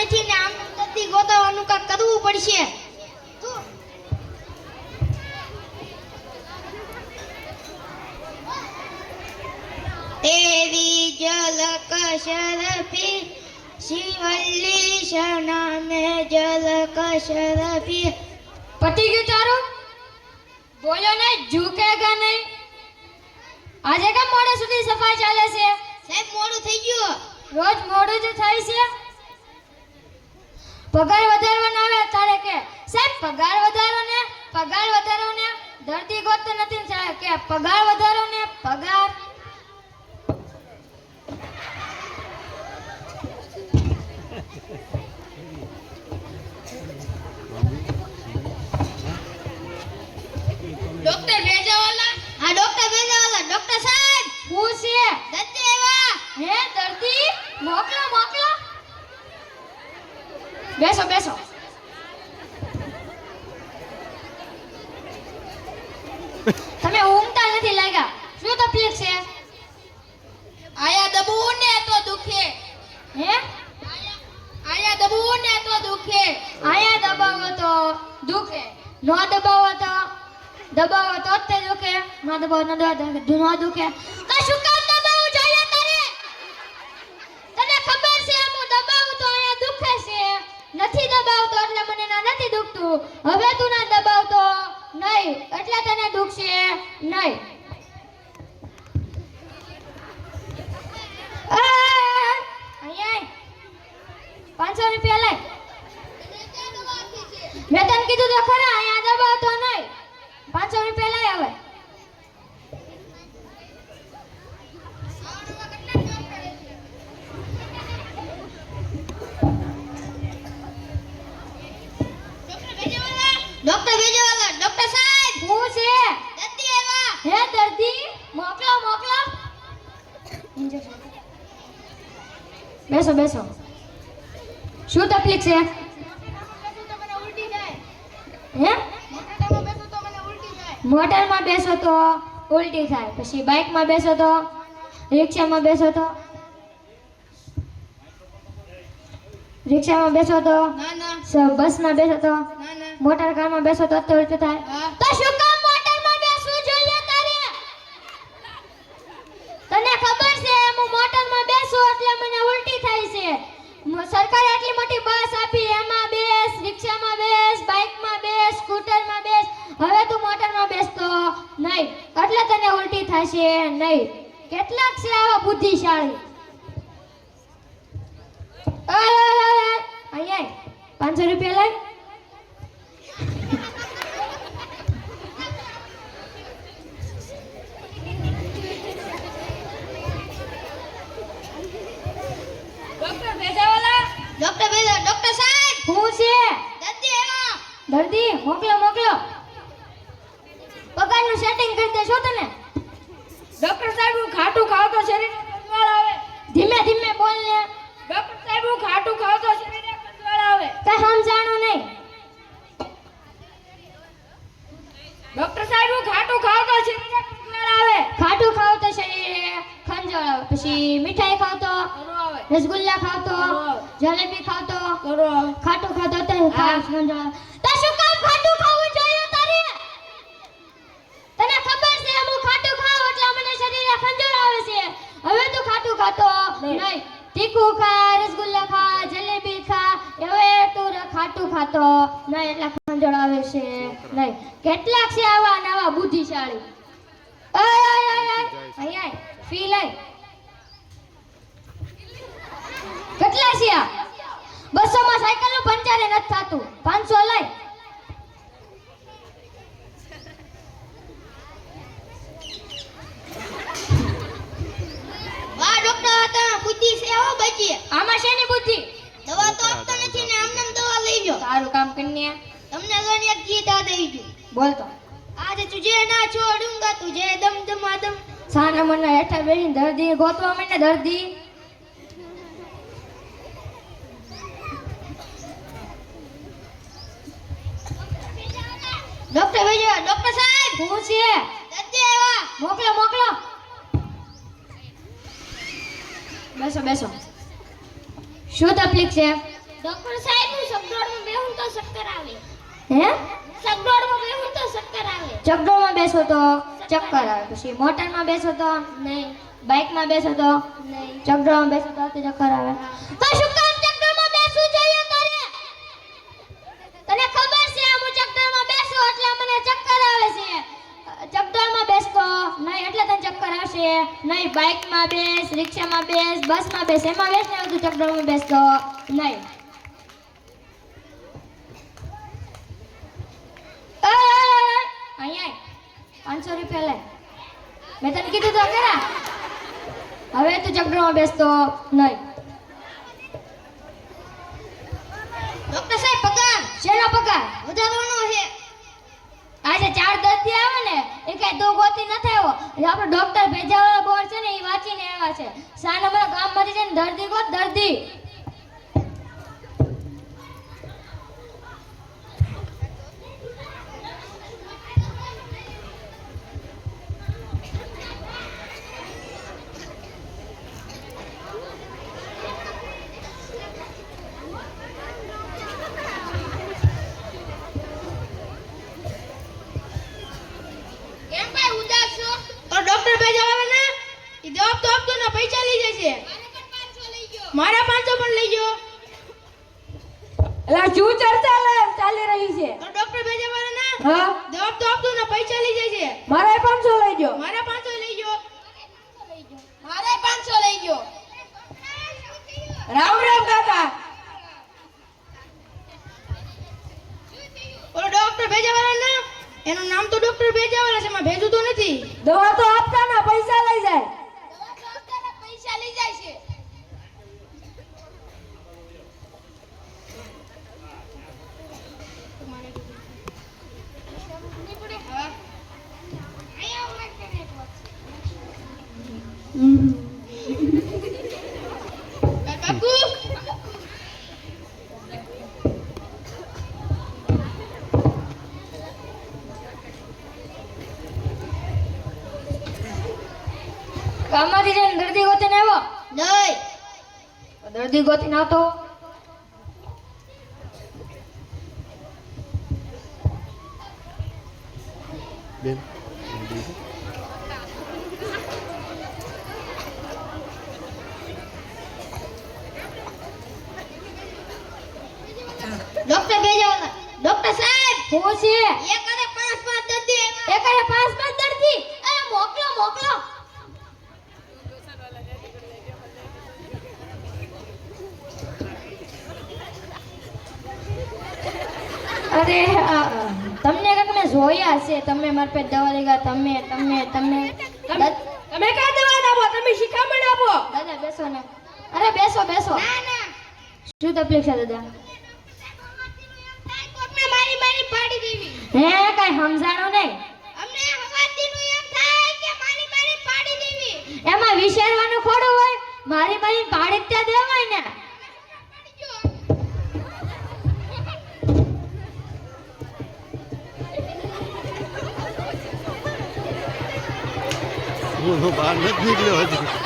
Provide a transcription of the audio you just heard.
નથી ને આમ દર્દી ગોતવાનું કાક કરવું પડશે. તેરી ઝલક શરફી શિવલ્લી શના में ઝલક શરફી. પતી ગયું તારું? બોલો ને, ઝૂકેગા નહીં. આજે કેમ મોડે સુધી સફાઈ ચાલે છે? સાહેબ મોડું થઈ ગયું. રોજ મોડું જ થાય છે. પગાર વધારવાનો આવે તારે કે સાહેબ પગાર વધારો ને, પગાર વધારો ને. દર્દી ગોતતો નથી સાહેબ કે પગાર વધારો ને, પગાર. ડોક્ટર ભેજાવાલા. હા ડોક્ટર ભેજાવાલા. ડોક્ટર સાહેબ હું છે? દર્દી આવ્યા. હે દર્દી? મોકલો મોકલો. બેસો બેસો. તમે ઊંઘતા નથી લાગ્યા. શું તકલીફ છે? આયા દબવું ને તો દુખે. હે આયા દબવું ને તો દુખે. આયા દબાવો તો દુખે, નો દબાવો તો દબાવો તો જ તે દુખે, નો દબાવો નો દુખે. તો શું કામ દબાવવું જોઈએ તારે? તને ખબર છે હું દબાવું તો અહીંયા દુખે છે, નથી દબાવતો એટલે મને ના નથી દુખતું. હવે તું ના દબાવતો નહીં એટલે તને દુખશે નહીં. અહીંયા 500 રૂપિયા લઈ. મેં તને કીધું તો ખરા અહીંયા દબાવતો નહીં. 500 રૂપિયા લઈ હવે. ડોક્ટર ભેજાવાલા. ડોક્ટર સાહેબ હું છે? દર્દી આવ્યા. હે દર્દી? મોકલો મોકલો. બેસો બેસો. શું તકલીફ છે? હે મોટરમાં બેસો તો ઉલટી થાય, પછી બાઇકમાં બેસો તો, રિક્ષામાં બેસો તો, રિક્ષામાં બેસો તો, ના ના બસમાં બેસો તો, ના ના. મોટર કારમાં બેસો તો ઉલટી થાય. હા. તો શું કામ મોટરમાં બેસવું જોઈએ તારે? તને ખબર છે હું મોટરમાં બેસું એટલે મને ઉલટી થાય છે. સરકારે આટલી મોટી બસ આપી, એમાં બેસ, રિક્ષામાં બેસ, બાઇકમાં બેસ, સ્કૂટરમાં બેસ. હવે તું મોટરમાં બેસતો નહીં એટલે તને ઉલટી થશે નહીં. કેટલાક છે આવા બુદ્ધિશાળી. અહીંયા 500 રૂપિયા લઈ. ડોક્ટર ભેજાવાલા. ડોક્ટર ભેજા. ડોક્ટર સાહેબ હું છે? દર્દી આવ્યા. દર્દી મોકલો મોકલો. પગારનું સેટિંગ કરી દેશો તને. ડોક્ટર સાહેબ હું ખાટું ખાવ તો શરીરે કંટાળ આવે. ધીમે ધીમે બોલ ને. ડોક્ટર સાહેબ હું ખાટું ખાવ તો શરીરે કંટાળ આવે. કઈ સમજાણું નહીં. ડોક્ટર સાહેબ હું ખાટું ખાવ તો શરીરે કંટાળ આવે. ખાટું ખાવ તો શરીરે ખંજવાળ આવે, પછી મીઠાઈ ખાવ તો, રસગુલ્લા ખાવ તો, જલેબી ખાવ તો, ખાટું ખાવ તો ખંજવાળ આવે. તો શું કામ ખાટું ખાવું જોઈએ તારે? તને ખબર છે હું ખાટું ખાવ એટલે મને શરીરે ખંજવાળ આવે છે. હવે તું ખાટું ખાતો નહીં. તીખું ખા, રસગુલ્લા ખા, જલેબી ખા. હવે તું ખાટું ખાતો નહીં એટલે ખંજવાળ આવે છે નહીં. કેટલાક છે આવા નવા બુદ્ધિશાળી. અહીંયા ફી લઈ. કેટલા છે આ? 200 માં સાયકલ નું પંચર નથી થતું. 500 લઈ. વાહ ડોક્ટર હતા બુદ્ધિ છે હો બચી. આમાં શેની બુદ્ધિ? દવા તો આપતા નથી ને આમને દવા લઈ લો. તારું કામ કરીને તમને લોન એક ગીત આ દઈ દઉં. બોલતો. आज तुझे ना छोड़ूंगा तुझे दम दमा दम. સાના મના હેઠા બેહીને દર્દી ગોતવા માંડે. દર્દી ડોક્ટર ભેજા. ડોક્ટર સાહેબ હું છે? દર્દી આવ્યા. મોકલો મોકલો. બેસો બેસો. શું તકલીફ છે? ડોક્ટર સાહેબ હું સગડોળમાં બેહું તો ચક્કર આવે. હે? સગડોળમાં બેહું તો ચક્કર આવે. ચકડોળમાં બેસો તો ચક્કર આવે. પછી મોટરમાં બેસો તો નહીં. બાઇકમાં બેસો તો નહીં. ચકડોળમાં બેસો તો ચક્કર આવે. તો શું કામ ચકડોળમાં બેસવું જોઈએ તારે? તને ખબર છે હું ચકડોળમાં બેસું એટલે મને ચક્કર આવે છે. ચકડોળમાં બેસતો નહીં એટલે તને ચક્કર આવશે નહીં. બાઇકમાં બેસ, રિક્ષામાં બેસ, બસમાં બેસ, એમાં બેસ ને તું ચકડોળમાં બેસતો નહીં. અહીંયા 500 રૂપિયા લે. મેં તને કીધું તો ખરા. હવે તું ચકડોળમાં બેસતો નહીં. ડોક્ટર સાહેબ પગાર શેનો પગાર વધારવાનો છે. આજે 4 દર્દી આવે ને એ કઈ દો ગોતી નથી આવ્યો. એ આપણો ડોક્ટર ભેજાવાળો બોર્ડ છે ને એ વાંચીને આવ્યા છે. સાને મારા ગામમાંથી છે ને દર્દી ગોત દર્દી. મારા 500 પણ લઈ ગયો. એલા શું ચર્ચા ચાલી રહી છે? તો ડોક્ટર ભેજાવાળા ના હા જવાબ તો આપતો ને પૈસા લઈ જાય છે. મારા 500 લઈ ગયો. મારા 500 લઈ ગયો. મારા 500 લઈ ગયો. રામ રામ કાકા. ઓલો ડોક્ટર ભેજાવાળા ના એનું નામ તો ડોક્ટર ભેજાવાળા છે, માં ભેજું તો નથી. દવા તો આપતા ના પૈસા લઈ જાય. પૈસા લઈ જાય છે. કાકુ ગામમાંથી જઈને દર્દી ગોતીને આવ્યો નહીં. દર્દી ગોતીને આવતો. બેન ડોક્ટર ભેજાવાળા ડોક્ટર સાહેબ હું છે એક અરે 5 દર્દી એકારે 5 દર્દી. અરે મોકલો મોકલો. અરે તમને કાંઈક મેં જોયા છે. તમે મારા પાસે દવા લઈ ગયા. તમે તમે કા દવા આપો? તમે શિખામણ આપો. દાદા બેસો ને. અરે બેસો બેસો. ના ના શું તકલીફ છે દાદા? કોકને મારી મારી પાડી દેવી. હે કઈ સમજાણું નહીં. અમને હવાતીનું એમ થાય કે મારી મારી પાડી દેવી. એમાં વિચારવાનું ખોડું હોય. મારી પાડી જ ત્યાં દેવાય ને. હું બહાર નથી નીકળ્યો હજી.